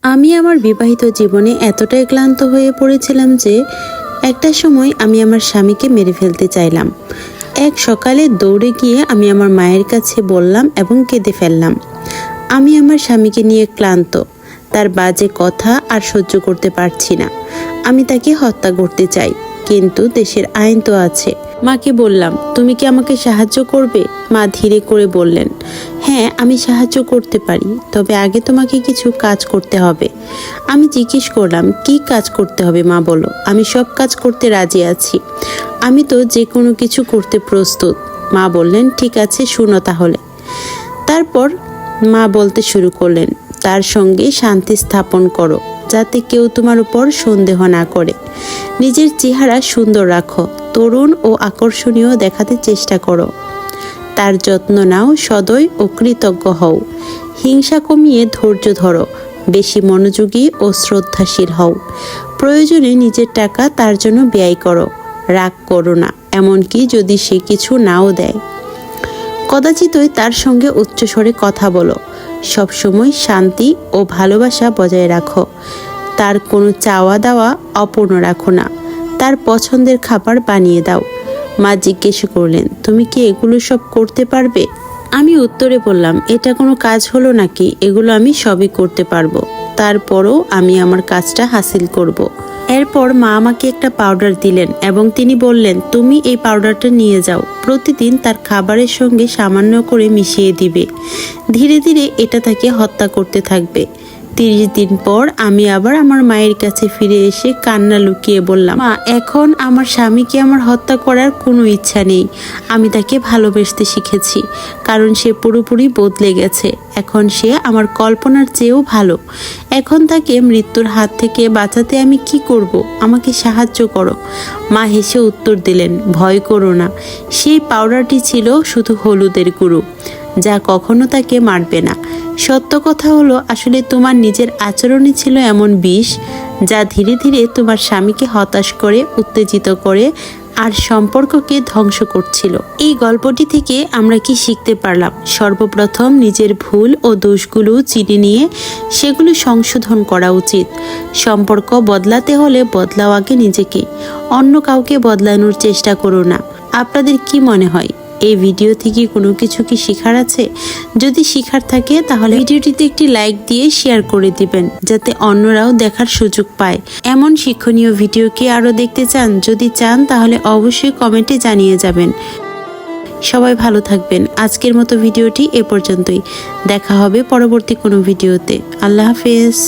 আমি আমার বিবাহিত জীবনে এতটাই ক্লান্ত হয়ে পড়েছিলাম যে একটা সময় আমি আমার স্বামীকে মেরে ফেলতে চাইলাম। এক সকালে দৌড়ে গিয়ে আমি আমার মায়ের কাছে বললাম এবং কেঁদে ফেললাম। আমি আমার স্বামীকে নিয়ে ক্লান্ত, তার বাজে কথা আর সহ্য করতে পারছি না। আমি তাকে হত্যা করতে চাই, কিন্তু দেশের আইন তো আছে। মাকে বললাম, তুমি কি আমাকে সাহায্য করবে? মা ধীরে করে বললেন, হ্যাঁ আমি সাহায্য করতে পারি, তবে আগে তোমাকে কিছু কাজ করতে হবে। আমি জিজ্ঞেস করলাম, কি কাজ করতে হবে মা বলো, আমি সব কাজ করতে রাজি আছি, আমি তো যে কোনো কিছু করতে প্রস্তুত। মা বললেন, ঠিক আছে শুনো তাহলে। তারপর মা বলতে শুরু করলেন, তার সঙ্গে শান্তি স্থাপন করো, যাতে কেউ তোমার উপর সন্দেহ না করে। নিজের চেহারা সুন্দর রাখো, তরুণ ও আকর্ষণীয় দেখাতে চেষ্টা করো। তার যত্ন নাও, সদয় ও কৃতজ্ঞ হও। হিংসা কমিয়ে ধৈর্য ধরো, বেশি মনোযোগী ও শ্রদ্ধাশীল হও। প্রয়োজনে নিজের টাকা তার জন্য ব্যয় করো, রাগ করো না, এমনকি যদি সে কিছু নাও দেয়। কদাচিতই তার সঙ্গে উচ্চস্বরে কথা বলো। সবসময় শান্তি ও ভালোবাসা বজায় রাখো। তার কোনো চাওয়া দাওয়া অপূর্ণ রাখো না। তার পছন্দের খাবার বানিয়ে দাও। মা জিজ্ঞেস করলেন, তুমি কি এগুলো সব করতে পারবে? আমি উত্তরে বললাম, এটা কোনো কাজ হলো নাকি, এগুলো আমি সবই করতে পারবো। তারপরও আমি আমার কাজটা হাসিল করব। এরপর মা আমাকে একটা পাউডার দিলেন এবং তিনি বললেন, তুমি এই পাউডারটা নিয়ে যাও, প্রতিদিন তার খাবারের সঙ্গে সামান্য করে মিশিয়ে দিবে। ধীরে ধীরে এটা তাকে হত্যা করতে থাকবে। 30 দিন পর আমি আবার আমার মায়ের কাছে ফিরে এসে কান্না লুকিয়ে বললাম, মা এখন আমার স্বামীকে আমার হত্যা করার কোনো ইচ্ছা নেই। আমি তাকে ভালোবাসতে শিখেছি, কারণ সে পুরোপুরি বদলে গেছে। এখন সে আমার কল্পনার চেয়েও ভালো। এখন তাকে মৃত্যুর হাত থেকে বাঁচাতে আমি কি করব? আমাকে সাহায্য করো। মা হেসে উত্তর দিলেন, ভয় করো না, সেই পাউডারটি ছিল শুধু হলুদের গুঁড়ো, যা কখনো তাকে মারবে না। সত্য কথা হলো, আসলে তোমার নিজের আচরণই ছিল এমন বিষ, যা ধীরে ধীরে তোমার স্বামীকে হতাশ করে, উত্তেজিত করে আর সম্পর্ককে ধ্বংস করছিল। এই গল্পটি থেকে আমরা কি শিখতে পারলাম? সর্বপ্রথম নিজের ভুল ও দোষগুলো চিনে নিয়ে সেগুলো সংশোধন করা উচিত। সম্পর্ক বদলাতে হলে বদলাও আগে নিজেকে, অন্য কাউকে বদলানোর চেষ্টা করো না। আপনাদের কি মনে হয়, এই ভিডিও থেকে কোনো কিছু কি শেখার আছে? যদি শেখার থাকে তাহলে ভিডিওটিতে একটি লাইক দিয়ে শেয়ার করে দিবেন, যাতে অন্যরাও দেখার সুযোগ পায়। এমন শিক্ষণীয় ভিডিও কি আরও দেখতে চান? যদি চান তাহলে অবশ্যই কমেন্টে জানিয়ে যাবেন। সবাই ভালো থাকবেন। আজকের মতো ভিডিওটি এ পর্যন্তই। দেখা হবে পরবর্তী কোনো ভিডিওতে। আল্লাহ হাফেজ।